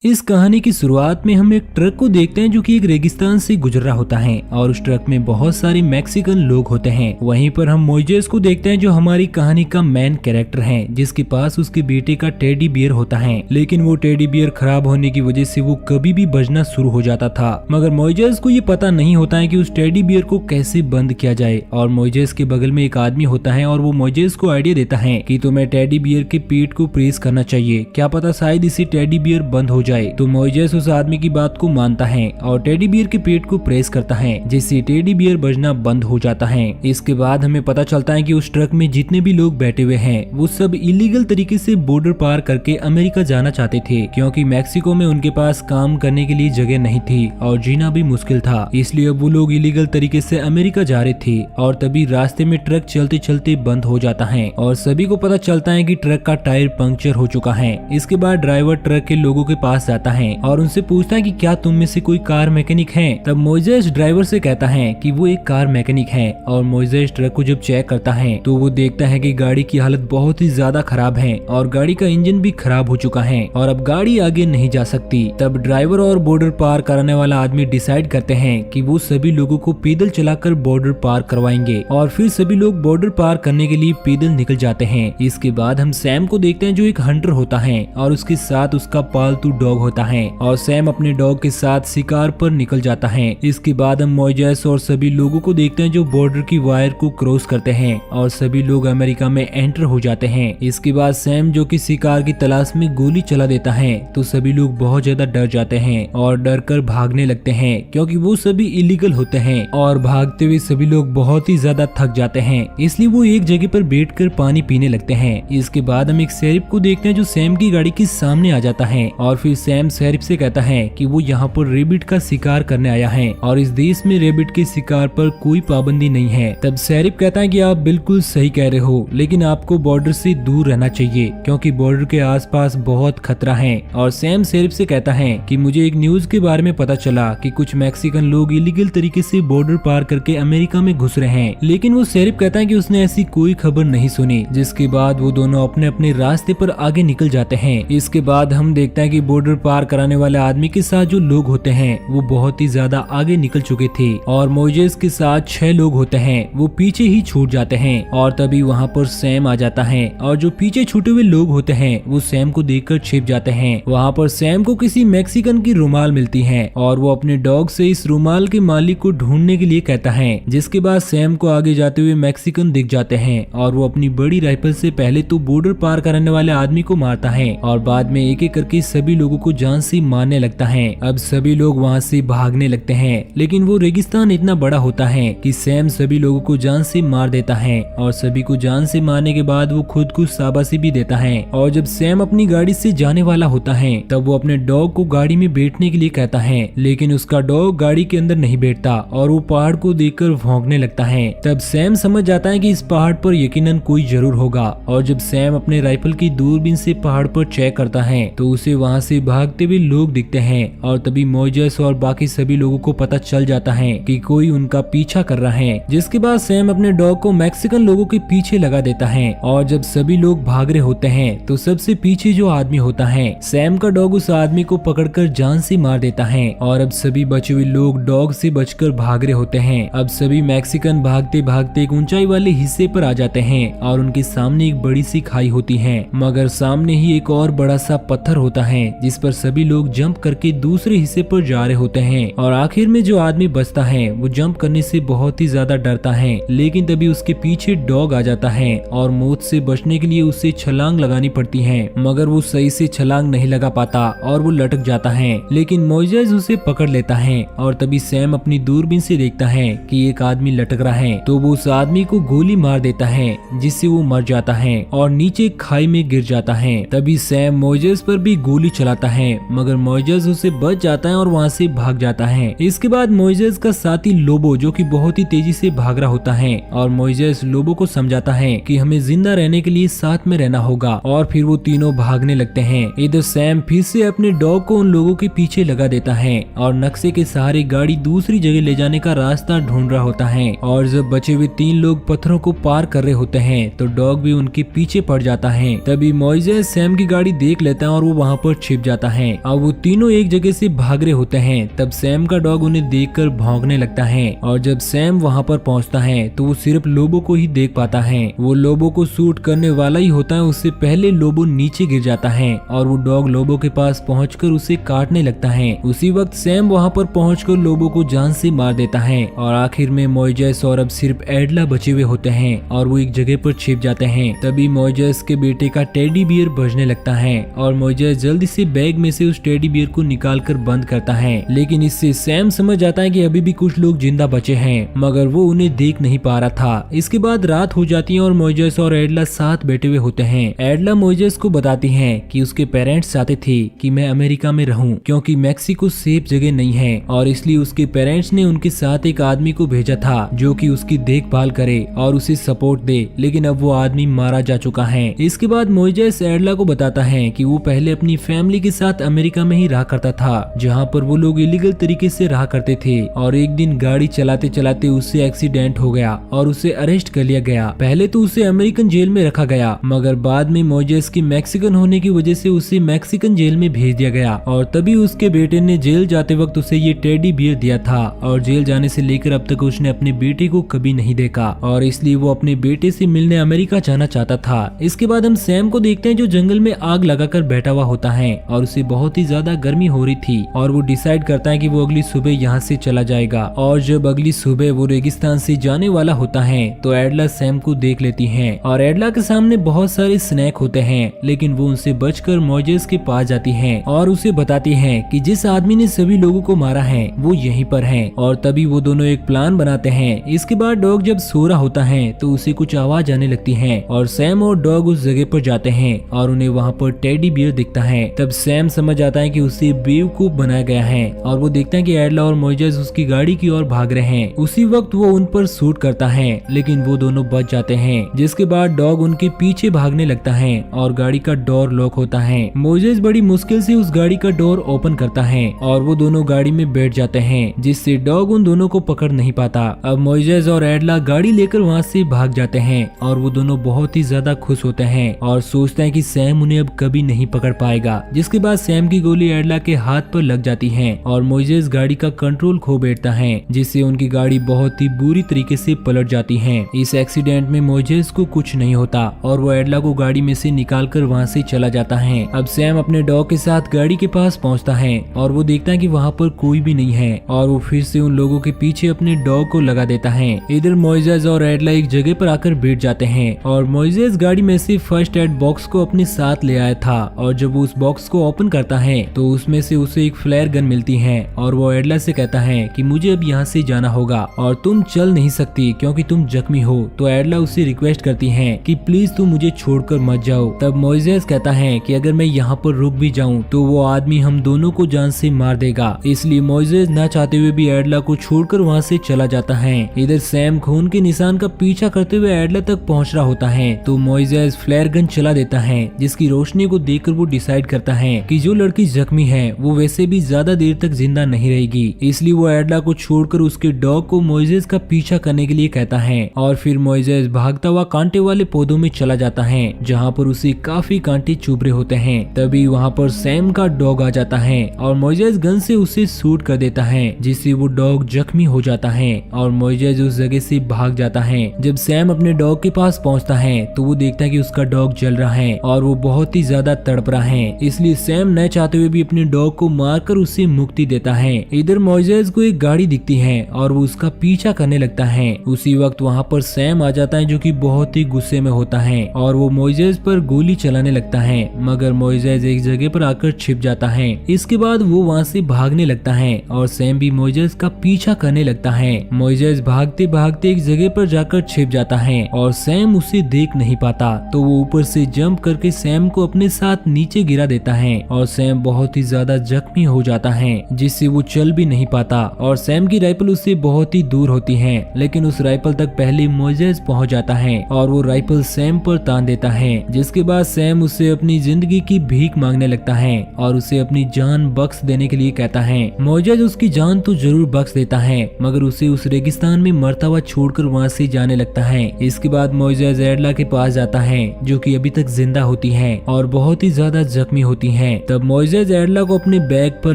इस कहानी की शुरुआत में हम एक ट्रक को देखते हैं जो कि एक रेगिस्तान से गुजर रहा होता है और उस ट्रक में बहुत सारे मैक्सिकन लोग होते हैं। वहीं पर हम मोइजेस को देखते हैं जो हमारी कहानी का मेन कैरेक्टर है, जिसके पास उसके बेटे का टेडी बियर होता है। लेकिन वो टेडी बियर खराब होने की वजह से वो कभी भी बजना शुरू हो जाता था, मगर मोइजेस को ये पता नहीं होता है कि उस टेडी बियर को कैसे बंद किया जाए। और मोइजेस के बगल में एक आदमी होता है और वो मोइजेस को आइडिया देता है कि तुम्हें टेडी बियर के पेट को प्रेस करना चाहिए, क्या पता शायद इससे टेडी बियर बंद हो जाए। तो मोइजेस उस आदमी की बात को मानता है और टेडी बियर के पेट को प्रेस करता है, जिससे टेडी बियर बजना बंद हो जाता है। इसके बाद हमें पता चलता है कि उस ट्रक में जितने भी लोग बैठे हुए हैं वो सब इलीगल तरीके से बॉर्डर पार करके अमेरिका जाना चाहते थे, क्योंकि मैक्सिको में उनके पास काम करने के लिए जगह नहीं थी और जीना भी मुश्किल था। इसलिए वो लोग इलीगल तरीके से अमेरिका जा रहे थे और तभी रास्ते में ट्रक चलते चलते बंद हो जाता है और सभी को पता चलता है कि ट्रक का टायर पंक्चर हो चुका है। इसके बाद ड्राइवर ट्रक के लोगों के पास जाता है और उनसे पूछता है कि क्या तुम में से कोई कार मैकेनिक है। तब मोइजेस ड्राइवर से कहता है कि वो एक कार मैकेनिक है और मोइजेस ट्रक को जब चेक करता है तो वो देखता है कि गाड़ी की हालत बहुत ही ज्यादा खराब है और गाड़ी का इंजन भी खराब हो चुका है और अब गाड़ी आगे नहीं जा सकती। तब ड्राइवर और बॉर्डर पार कराने वाला आदमी डिसाइड करते हैं कि वो सभी लोगों को पैदल चलाकर बॉर्डर पार करवाएंगे और फिर सभी लोग बॉर्डर पार करने के लिए पैदल निकल जाते हैं। इसके बाद हम सैम को देखते हैं जो एक हंटर होता है और उसके साथ उसका पालतू डॉग होता है और सैम अपने डॉग के साथ शिकार पर निकल जाता है। इसके बाद हम मोइजेस और सभी लोगों को देखते हैं जो बॉर्डर की वायर को क्रॉस करते हैं और सभी लोग अमेरिका में एंटर हो जाते हैं। इसके बाद सैम जो कि शिकार की तलाश में गोली चला देता है तो सभी लोग बहुत ज्यादा डर जाते हैं और डर कर भागने लगते हैं, क्योंकि वो सभी इलीगल होते हैं और भागते हुए सभी लोग बहुत ही ज्यादा थक जाते हैं, इसलिए वो एक जगह पर बैठकर पानी पीने लगते हैं। इसके बाद हम एक शेरिफ को देखते हैं जो सैम की गाड़ी के सामने आ जाता है और फिर सैम शेरिफ से कहता है कि वो यहाँ पर रेबिट का शिकार करने आया है और इस देश में रेबिट के शिकार पर कोई पाबंदी नहीं है। तब शेरिफ कहता है कि आप बिल्कुल सही कह रहे हो, लेकिन आपको बॉर्डर से दूर रहना चाहिए क्योंकि बॉर्डर के आसपास बहुत खतरा है। और सैम शेरिफ से कहता है कि मुझे एक न्यूज के बारे में पता चला कि कुछ मैक्सिकन लोग इलीगल तरीके से बॉर्डर पार करके अमेरिका में घुस रहे हैं, लेकिन वो शेरिफ कहता है कि उसने ऐसी कोई खबर नहीं सुनी। जिसके बाद वो दोनों अपने अपने रास्ते पर आगे निकल जाते हैं। इसके बाद हम देखते हैं कि बॉर्डर पार कराने वाले आदमी के साथ जो लोग होते हैं वो बहुत ही ज्यादा आगे निकल चुके थे और मोइजेस के साथ 6 लोग होते हैं वो पीछे ही छूट जाते हैं। और तभी वहाँ पर सैम आ जाता है और जो पीछे छूटे हुए लोग होते हैं वो सैम को देखकर छिप जाते हैं। वहाँ पर सैम को किसी मैक्सिकन की रुमाल मिलती है और वो अपने डॉग से इस रुमाल के मालिक को ढूंढने के लिए कहता है। जिसके बाद सैम को आगे जाते हुए मैक्सिकन दिख जाते हैं और वो अपनी बड़ी राइफल से पहले तो बॉर्डर पार कराने वाले आदमी को मारता है और बाद में एक एक करके सभी लोगों को जान से मारने लगता है। अब सभी लोग वहाँ से भागने लगते हैं, लेकिन वो रेगिस्तान इतना बड़ा होता है कि सैम सभी लोगों को जान से मार देता है और सभी को जान से मारने के बाद वो खुद को शाबाशी भी देता है। और जब सैम अपनी गाड़ी से जाने वाला होता है तब वो अपने डॉग को गाड़ी में बैठने के लिए कहता है, लेकिन उसका डॉग गाड़ी के अंदर नहीं बैठता और वो पहाड़ को देखकर भौंकने लगता है। तब सैम समझ जाता है कि इस पहाड़ पर यकीनन कोई जरूर होगा और जब सैम अपने राइफल की दूरबीन से पहाड़ पर चेक करता है तो उसे वहाँ से भागते हुए लोग दिखते हैं और तभी मोइजेस और बाकी सभी लोगों को पता चल जाता है कि कोई उनका पीछा कर रहा है। जिसके बाद सैम अपने डॉग को मैक्सिकन लोगों के पीछे लगा देता है और जब सभी लोग भाग रहे होते हैं तो सबसे पीछे जो आदमी होता है सैम का डॉग उस आदमी को पकड़कर जान से मार देता है और अब सभी बचे हुए लोग डॉग से बचकर भाग रहे होते हैं। अब सभी मैक्सिकन भागते भागते एक ऊंचाई वाले हिस्से पर आ जाते हैं और उनके सामने एक बड़ी सी खाई होती है, मगर सामने ही एक और बड़ा सा पत्थर होता है जिस पर सभी लोग जंप करके दूसरे हिस्से पर जा रहे होते हैं। और आखिर में जो आदमी बचता है वो जंप करने से बहुत ही ज्यादा डरता है, लेकिन तभी उसके पीछे डॉग आ जाता है और मौत से बचने के लिए उसे छलांग लगानी पड़ती है, मगर वो सही से छलांग नहीं लगा पाता और वो लटक जाता है। लेकिन मोइजेस उसे पकड़ लेता है और तभी सैम अपनी दूरबीन से देखता है कि एक आदमी लटक रहा है तो वो उस आदमी को गोली मार देता है, जिससे वो मर जाता है और नीचे खाई में गिर जाता है। तभी सैम मोइजेस पर भी गोली चलाता है, मगर मोइजेस उसे बच जाता है और वहाँ से भाग जाता है। इसके बाद मोइजेस का साथी लोबो जो कि बहुत ही तेजी से भाग रहा होता है और मोइजेस लोबो को समझाता है कि हमें जिंदा रहने के लिए साथ में रहना होगा और फिर वो तीनों भागने लगते हैं। इधर सैम फिर से अपने डॉग को उन लोगों के पीछे लगा देता है और नक्शे के सहारे गाड़ी दूसरी जगह ले जाने का रास्ता ढूंढ रहा होता है। और जब बचे हुए 3 लोग पत्थरों को पार कर रहे होते हैं तो डॉग भी उनके पीछे पड़ जाता है। तभी मोइजेस सैम की गाड़ी देख लेता है और वो वहाँ पर छिप जाता जाता है। अब वो तीनों एक जगह से भाग रहे होते हैं। तब सैम का डॉग उन्हें देखकर भौंकने लगता है और जब सैम वहाँ पर पहुँचता है तो वो सिर्फ लोबो को ही देख पाता है। वो लोबो को शूट करने वाला ही होता है, उससे पहले लोबो नीचे गिर जाता है और वो डॉग लोबो के पास पहुंचकर उसे काटने लगता है। उसी वक्त सैम वहां पर पहुंचकर लोबो को जान से मार देता है और आखिर में मोइजेस और अब सिर्फ एडला बचे हुए होते हैं और वो एक जगह पर छिप जाते हैं। तभी मोइजेस के बेटे का टेडी बियर बजने लगता है और मोइजेस जल्दी से बैग में से उस टेडी बियर को निकाल कर बंद करता है, लेकिन इससे सैम समझ जाता है कि अभी भी कुछ लोग जिंदा बचे हैं, मगर वो उन्हें देख नहीं पा रहा था। इसके बाद रात हो जाती है और मोइजेस और एडला साथ बैठे हुए होते हैं। एडला मोइजेस को बताती है कि उसके पेरेंट्स चाहते थे कि मैं अमेरिका में रहूं क्योंकि मैक्सिको सेफ जगह नहीं है और इसलिए उसके पेरेंट्स ने उनके साथ एक आदमी को भेजा था जो कि उसकी देखभाल करे और उसे सपोर्ट दे, लेकिन अब वो आदमी मारा जा चुका है। इसके बाद मोइजेस एडला को बताता है कि वो पहले अपनी फैमिली के साथ अमेरिका में ही रहा करता था, जहाँ पर वो लोग इलीगल तरीके से रहा करते थे और एक दिन गाड़ी चलाते चलाते उससे एक्सीडेंट हो गया और उसे अरेस्ट कर लिया गया। पहले तो उसे अमेरिकन जेल में रखा गया, मगर बाद में मोइजेस की मैक्सिकन होने की वजह से उसे मैक्सिकन जेल में भेज दिया गया और तभी उसके बेटे ने जेल जाते वक्त उसे ये टेडी बियर दिया था और जेल जाने से लेकर अब तक उसने अपने बेटे को कभी नहीं देखा और इसलिए वो अपने बेटे से मिलने अमेरिका जाना चाहता था। इसके बाद हम सैम को देखते हैं जो जंगल में आग लगाकर बैठा हुआ होता है और उसे बहुत ही ज्यादा गर्मी हो रही थी और वो डिसाइड करता है कि वो अगली सुबह यहाँ से चला जाएगा। और जब अगली सुबह वो रेगिस्तान से जाने वाला होता है तो एडला सैम को देख लेती है और एडला के सामने बहुत सारे स्नैक होते हैं, लेकिन वो उनसे बचकर मोइजेस के पास जाती है और उसे बताती है कि जिस आदमी ने सभी लोगों को मारा है वो यहीं पर है। और तभी वो दोनों एक प्लान बनाते हैं। इसके बाद डॉग जब सो रहा होता है तो उसे कुछ आवाज आने लगती है और सैम और डॉग उस जगह पर जाते हैं और उन्हें वहाँ पर टेडी बियर दिखता है। तब सैम समझ आता है कि उसे बेवकूफ बनाया गया है और वो देखता है कि एडला और मोइजेस उसकी गाड़ी की ओर भाग रहे हैं। उसी वक्त वो उन पर शूट करता है, लेकिन वो दोनों बच जाते हैं। जिसके बाद डॉग उनके पीछे भागने लगता है और गाड़ी का डोर लॉक होता है। मोइजेस बड़ी मुश्किल से उस गाड़ी का डोर ओपन करता है और वो दोनों गाड़ी में बैठ जाते हैं, जिससे डॉग उन दोनों को पकड़ नहीं पाता। अब मोइजेस और एडला गाड़ी लेकर वहाँ से भाग जाते हैं और वो दोनों बहुत ही ज्यादा खुश होते हैं और सोचते हैं कि सैम उन्हें अब कभी नहीं पकड़ पाएगा। जिसके बाद सैम की गोली एडला के हाथ पर लग जाती है और मोइजेस गाड़ी का कंट्रोल खो बैठता है, जिससे उनकी गाड़ी बहुत ही बुरी तरीके से पलट जाती है। इस एक्सीडेंट में मोइजेस को कुछ नहीं होता और वो एडला को गाड़ी में से निकाल कर वहाँ से चला जाता है। अब सैम अपने डॉग के साथ गाड़ी के पास पहुँचता है और वो देखता है कि वहाँ पर कोई भी नहीं है और वो फिर से उन लोगों के पीछे अपने डॉग को लगा देता है। इधर मोइजेस और एडला एक जगह पर आकर बैठ जाते हैं और मोइजेस गाड़ी में से फर्स्ट एड बॉक्स को अपने साथ ले आया था और जब वो उस बॉक्स को ओपन करता है तो उसमें से उसे एक फ्लेयर गन मिलती है और वो एडला से कहता है कि मुझे अब यहाँ से जाना होगा और तुम चल नहीं सकती क्योंकि तुम जख्मी हो। तो एडला उससे रिक्वेस्ट करती है कि प्लीज तुम मुझे छोड़कर मत जाओ। तब मोइजेस कहता है कि अगर मैं यहाँ पर रुक भी जाऊँ तो वो आदमी हम दोनों को जान से मार देगा, इसलिए मोइजेस ना चाहते हुए भी एडला को छोड़कर वहाँ से चला जाता है। इधर सैम खून के निशान का पीछा करते हुए एडला तक पहुँच रहा होता है तो मोइजेस फ्लेयर गन चला देता है, जिसकी रोशनी को देखकर वो डिसाइड करता है कि जो लड़की जख्मी है वो वैसे भी ज्यादा देर तक जिंदा नहीं रहेगी, इसलिए वो एडला को छोड़कर उसके डॉग को मोइजेस का पीछा करने के लिए कहता है और फिर मोइजेस भागता हुआ कांटे वाले पौधों में चला जाता है जहाँ पर उसे काफी कांटे चुभ रहे होते हैं। तभी वहाँ पर सैम का डॉग आ जाता है और मोइजेस गन से उसे शूट कर देता है, जिससे वो डॉग जख्मी हो जाता है और मोइजेस उस जगह से भाग जाता है। जब सैम अपने डॉग के पास पहुँचता है तो वो देखता है कि उसका डॉग जल रहा है और वो बहुत ही ज्यादा तड़प रहा है, इसलिए सैम न चाहते हुए भी अपने डॉग को मारकर उसे मुक्ति देता है। इधर मोइजेस को एक गाड़ी दिखती है और वो उसका पीछा करने लगता है। उसी वक्त वहाँ पर सैम आ जाता है जो कि बहुत ही गुस्से में होता है और वो मोइजेस पर गोली चलाने लगता है, मगर मोइजेस एक जगह पर आकर छिप जाता है। इसके बाद वो वहाँ से भागने लगता है और सैम भी मोइजेस का पीछा करने लगता है। मोइजेस भागते भागते एक जगह पर जाकर छिप जाता है और सैम उसे देख नहीं पाता तो वो ऊपर से जंप करके सैम को अपने साथ नीचे गिरा देता है और सैम बहुत ही ज्यादा जख्मी हो जाता है, जिससे वो चल भी नहीं पाता और सैम की राइफल उससे बहुत ही दूर होती है, लेकिन उस राइफल तक पहले मोइजेस पहुंच जाता है और वो राइफल सैम पर तान देता है। जिसके बाद सैम उससे अपनी जिंदगी की भीख मांगने लगता है और उसे अपनी जान बख्श देने के लिए कहता है। मोइजेस उसकी जान तो जरूर बख्श देता है, मगर उसे उस रेगिस्तान में मरता हुआ छोड़कर वहाँ से जाने लगता है। इसके बाद मोइजेस एडला के पास जाता है जो कि अभी तक जिंदा होती है और बहुत ही ज्यादा जख्मी होती है। तब मोइसेस एडला को अपने बैग पर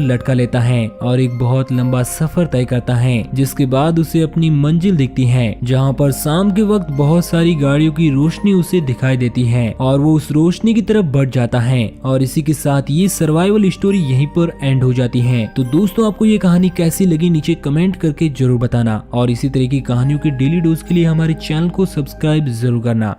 लटका लेता है और एक बहुत लंबा सफर तय करता है, जिसके बाद उसे अपनी मंजिल दिखती है, जहाँ पर शाम के वक्त बहुत सारी गाड़ियों की रोशनी उसे दिखाई देती है और वो उस रोशनी की तरफ बढ़ जाता है। और इसी के साथ ये सर्वाइवल स्टोरी यहीं पर एंड हो जाती है। तो दोस्तों, आपको ये कहानी कैसी लगी नीचे कमेंट करके जरूर बताना और इसी तरह की कहानियों के डेली डोज के लिए हमारे चैनल को सब्सक्राइब जरूर करना।